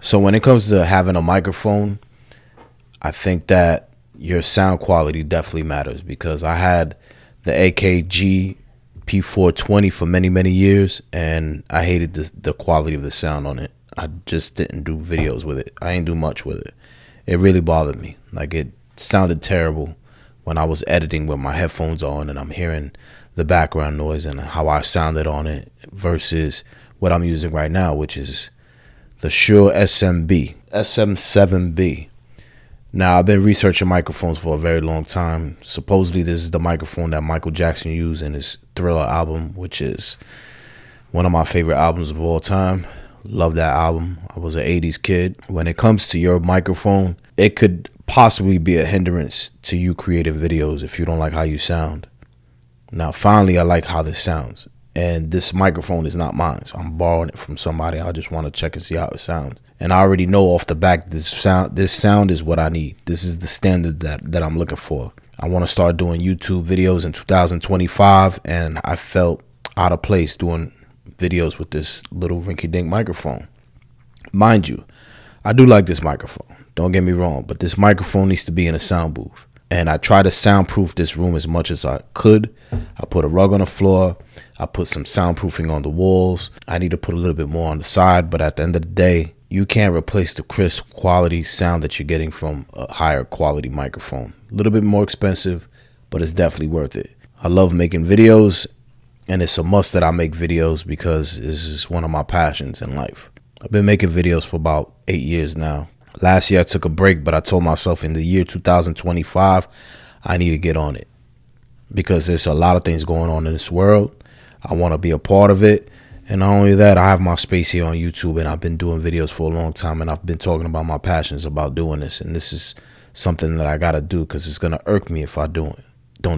So when it comes to having a microphone, I think that your sound quality definitely matters, because I had the Akg P420 for many, many years, and I hated the quality of the sound on it. I just didn't do videos with it. I ain't do much with it. It really bothered me. Like, it sounded terrible when I was editing with my headphones on and I'm hearing the background noise and how I sounded on it versus what I'm using right now, which is the Shure Sm7B. Now, I've been researching microphones for a very long time. Supposedly, this is the microphone that Michael Jackson used in his Thriller album, which is one of my favorite albums of all time. Love that album. I was an 80s kid. When it comes to your microphone, it could possibly be a hindrance to you creating videos if you don't like how you sound. Now, finally, I like how this sounds. And this microphone is not mine, so I'm borrowing it from somebody. I just want to check and see how it sounds. And I already know off the back this sound is what I need. This is the standard that I'm looking for. I want to start doing YouTube videos in 2025, and I felt out of place doing videos with this little rinky-dink microphone. Mind you, I do like this microphone. Don't get me wrong, but this microphone needs to be in a sound booth. And I try to soundproof this room as much as I could. I put a rug on the floor. I put some soundproofing on the walls. I need to put a little bit more on the side, but at the end of the day, you can't replace the crisp quality sound that you're getting from a higher quality microphone. A little bit more expensive, but it's definitely worth it. I love making videos, and it's a must that I make videos because this is one of my passions in life. I've been making videos for about 8 years now. Last year I took a break, but I told myself in the year 2025, I need to get on it because there's a lot of things going on in this world. I want to be a part of it. And not only that, I have my space here on YouTube, and I've been doing videos for a long time, and I've been talking about my passions about doing this. And this is something that I got to do because it's going to irk me if I don't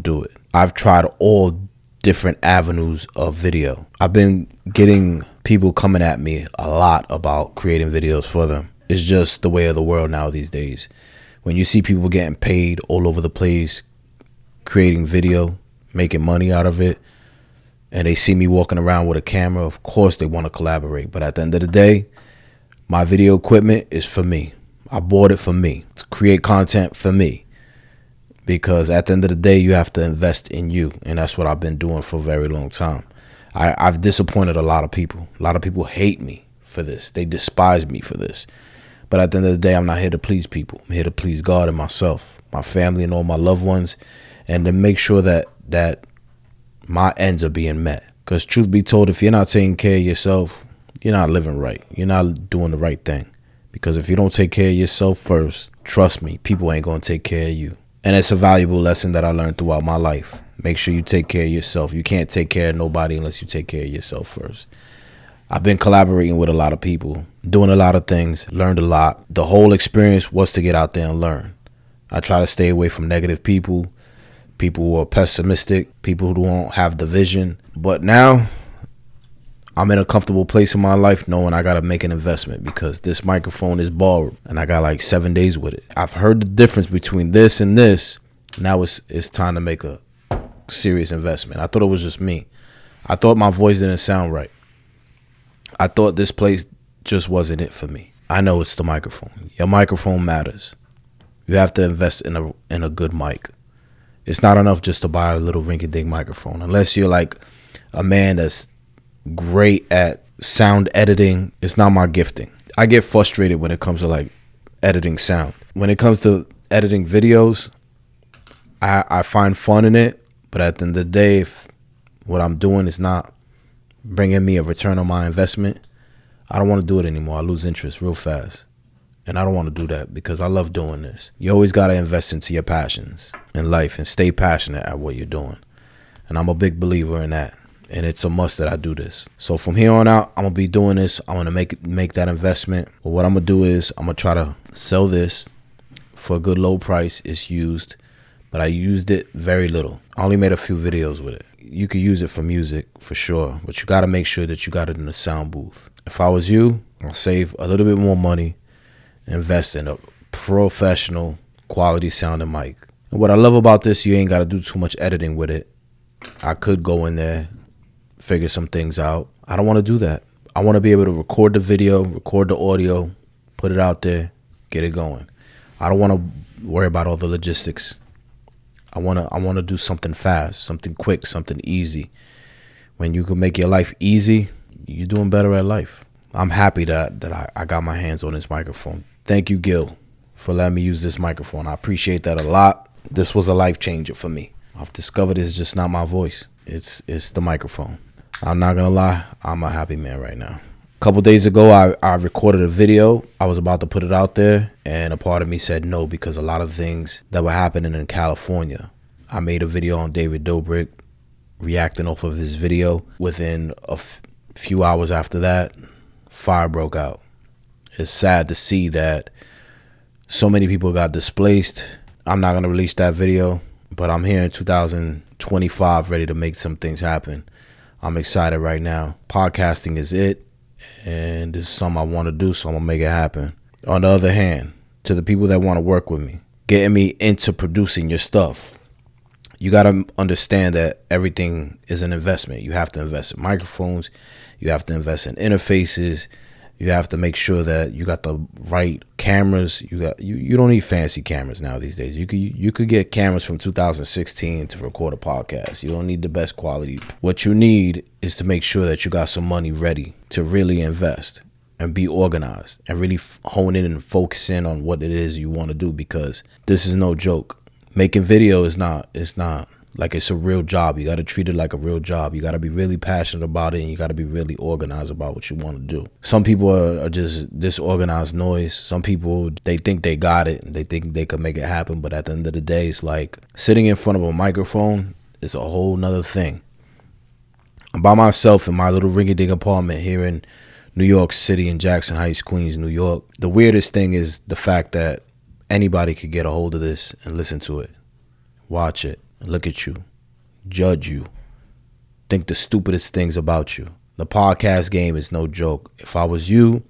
do it. I've tried all different avenues of video. I've been getting people coming at me a lot about creating videos for them. It's just the way of the world now these days. When you see people getting paid all over the place, creating video, making money out of it, and they see me walking around with a camera, of course they want to collaborate. But at the end of the day, my video equipment is for me. I bought it for me, to create content for me. Because at the end of the day, you have to invest in you. And that's what I've been doing for a very long time. I've disappointed a lot of people. A lot of people hate me for this. They despise me for this. But at the end of the day, I'm not here to please people. I'm here to please God and myself, my family, and all my loved ones, and to make sure that my ends are being met. Because truth be told, if you're not taking care of yourself, you're not living right. You're not doing the right thing. Because if you don't take care of yourself first, trust me, people ain't going to take care of you. And it's a valuable lesson that I learned throughout my life. Make sure you take care of yourself. You can't take care of nobody unless you take care of yourself first. I've been collaborating with a lot of people, doing a lot of things, learned a lot. The whole experience was to get out there and learn. I try to stay away from negative people who are pessimistic, people who don't have the vision. But now I'm in a comfortable place in my life knowing I got to make an investment because this microphone is borrowed and I got like 7 days with it. I've heard the difference between this and this. Now it's time to make a serious investment. I thought it was just me. I thought my voice didn't sound right. I thought this place just wasn't it for me. I know it's the microphone. Your microphone matters. You have to invest in a good mic. It's not enough just to buy a little rinky-dink microphone. Unless you're like a man that's great at sound editing, it's not my gifting. I get frustrated when it comes to like editing sound. When it comes to editing videos, I find fun in it. But at the end of the day, if what I'm doing is not bringing me a return on my investment, I don't want to do it anymore. I lose interest real fast. And I don't want to do that because I love doing this. You always got to invest into your passions in life and stay passionate at what you're doing. And I'm a big believer in that. And it's a must that I do this. So from here on out, I'm going to be doing this. I'm going to make that investment. But what I'm going to do is I'm going to try to sell this for a good low price. It's used, but I used it very little. I only made a few videos with it. You could use it for music for sure, but you got to make sure that you got it in the sound booth. If I was you, I'll save a little bit more money, invest in a professional quality sounding mic. And what I love about this, you ain't got to do too much editing with it. I could go in there, figure some things out. I don't want to do that. I want to be able to record the video, record the audio, Put it out there. Get it going. I don't want to worry about all the logistics. I want to do something fast, something quick, something easy. When you can make your life easy, you're doing better at life. I'm happy that I got my hands on this microphone. Thank you, Gil, for letting me use this microphone. I appreciate that a lot. This was a life changer for me. I've discovered it's just not my voice. It's the microphone. I'm not gonna lie, I'm a happy man right now. A couple days ago, I recorded a video. I was about to put it out there, and a part of me said no because a lot of things that were happening in California. I made a video on David Dobrik, reacting off of his video. Within a few hours after that, fire broke out. It's sad to see that so many people got displaced. I'm not gonna release that video, but I'm here in 2025 ready to make some things happen. I'm excited right now. Podcasting is it, and this is something I want to do, so I'm going to make it happen. On the other hand, to the people that want to work with me, getting me into producing your stuff, you got to understand that everything is an investment. You have to invest in microphones. You have to invest in interfaces. You have to make sure that you got the right cameras. You don't need fancy cameras now these days. You could get cameras from 2016 to record a podcast. You don't need the best quality. What you need is to make sure that you got some money ready to really invest and be organized and really hone in and focus in on what it is you want to do, because this is no joke. Making video is not like it's a real job. You got to treat it like a real job. You got to be really passionate about it, and you got to be really organized about what you want to do. Some people are just disorganized noise. Some people, they think they got it and they think they could make it happen. But at the end of the day, it's like sitting in front of a microphone is a whole nother thing. I'm by myself in my little rinky-dink apartment here in New York City, in Jackson Heights, Queens, New York. The weirdest thing is the fact that anybody could get a hold of this and listen to it, watch it, look at you, judge you, think the stupidest things about you. The podcast game is no joke. If I was you,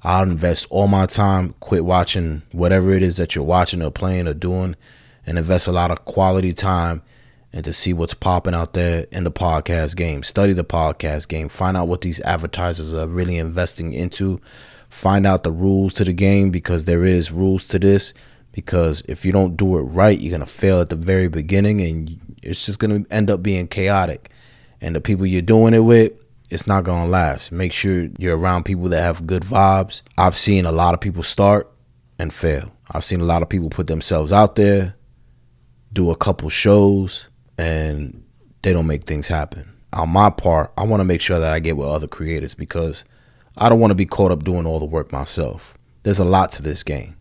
I'd invest all my time, quit watching whatever it is that you're watching or playing or doing, and invest a lot of quality time and to see what's popping out there in the podcast game. Study the podcast game. Find out what these advertisers are really investing into. Find out the rules to the game, because there is rules to this. Because if you don't do it right, you're going to fail at the very beginning, and it's just going to end up being chaotic. And the people you're doing it with, it's not going to last. Make sure you're around people that have good vibes. I've seen a lot of people start and fail. I've seen a lot of people put themselves out there, do a couple shows, and they don't make things happen. On my part, I want to make sure that I get with other creators, because I don't want to be caught up doing all the work myself. There's a lot to this game.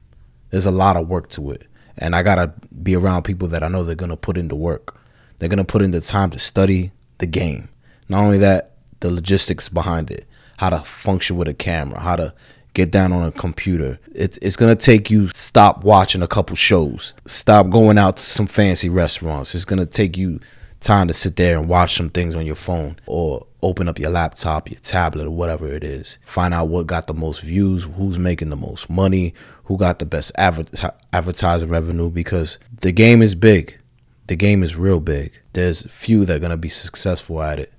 There's a lot of work to it. And I got to be around people that I know they're going to put into work. They're going to put in the time to study the game. Not only that, the logistics behind it, how to function with a camera, how to get down on a computer. It's going to take you stop watching a couple shows, stop going out to some fancy restaurants. It's going to take you time to sit there and watch some things on your phone, or open up your laptop, your tablet, or whatever it is. Find out what got the most views, who's making the most money, who got the best advertising revenue, because the game is big. The game is real big. There's few that are going to be successful at it.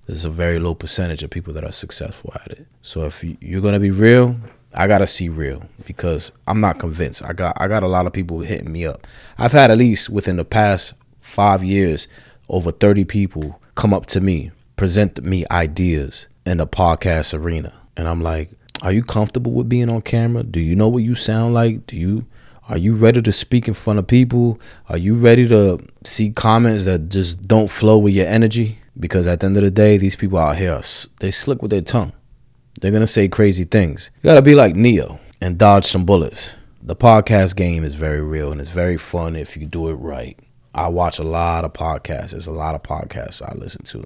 There's a very low percentage of people that are successful at it. So if you're going to be real, I got to see real, because I'm not convinced. I got a lot of people hitting me up. I've had at least within the past 5 years, over 30 people come up to me, present me ideas in the podcast arena. And I'm like, are you comfortable with being on camera? Do you know what you sound like? Are you ready to speak in front of people? Are you ready to see comments that just don't flow with your energy? Because at the end of the day, these people out here, they slick with their tongue. They're going to say crazy things. You got to be like Neo and dodge some bullets. The podcast game is very real, and it's very fun if you do it right. I watch a lot of podcasts. There's a lot of podcasts I listen to.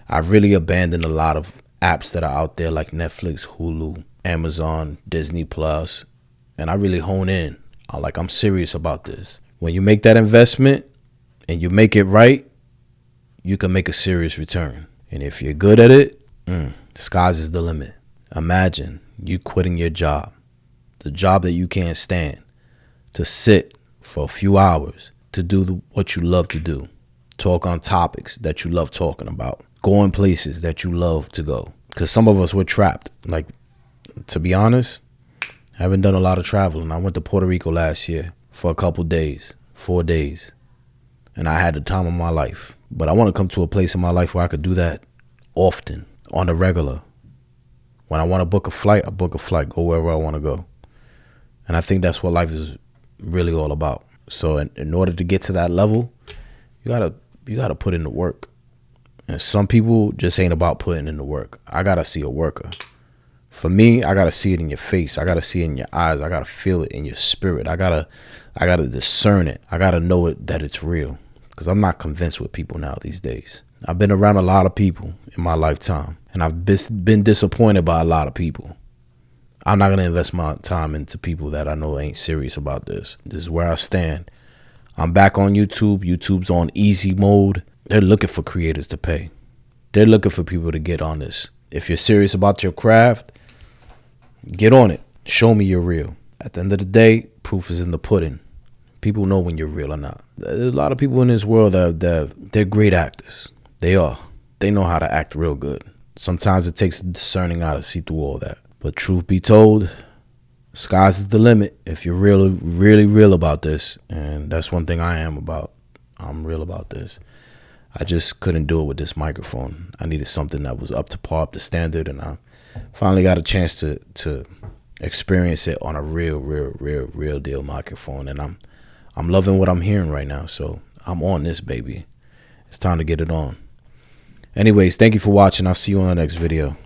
I've really abandoned a lot of apps that are out there like Netflix, Hulu, Amazon, Disney Plus, and I really hone in. I'm serious about this. When you make that investment and you make it right, you can make a serious return. And if you're good at it, sky's is the limit. Imagine you quitting your job, the job that you can't stand, to sit for a few hours to do what you love to do, talk on topics that you love talking about, go in places that you love to go. Because some of us, we're trapped. Like, to be honest, Haven't done a lot of traveling. I went to Puerto Rico last year for a couple days, 4 days. And I had the time of my life. But I want to come to a place in my life where I could do that often, on the regular. When I want to book a flight, I book a flight, go wherever I want to go. And I think that's what life is really all about. So in order to get to that level, you gotta put in the work. And some people just ain't about putting in the work. I gotta see a worker. For me, I gotta see it in your face. I gotta see it in your eyes. I gotta feel it in your spirit. I gotta discern it. I gotta know it that it's real. Because I'm not convinced with people now these days. I've been around a lot of people in my lifetime, and I've been disappointed by a lot of people. I'm not gonna invest my time into people that I know ain't serious about this. This is where I stand. I'm back on YouTube. YouTube's on easy mode. They're looking for creators to pay. They're looking for people to get on this. If you're serious about your craft, get on it. Show me you're real. At the end of the day, proof is in the pudding. People know when you're real or not. There's a lot of people in this world that they're great actors. They are. They know how to act real good. Sometimes it takes a discerning eye to see through all that. But truth be told, sky's is the limit if you're really real about this. And that's one thing I am about. I'm real about this. I just couldn't do it with this microphone. I needed something that was up to par, up to standard, and I finally got a chance to experience it on a real deal microphone. And I'm loving what I'm hearing right now. So I'm on this, baby. It's time to get it on. Anyways, thank you for watching. I'll see you on the next video.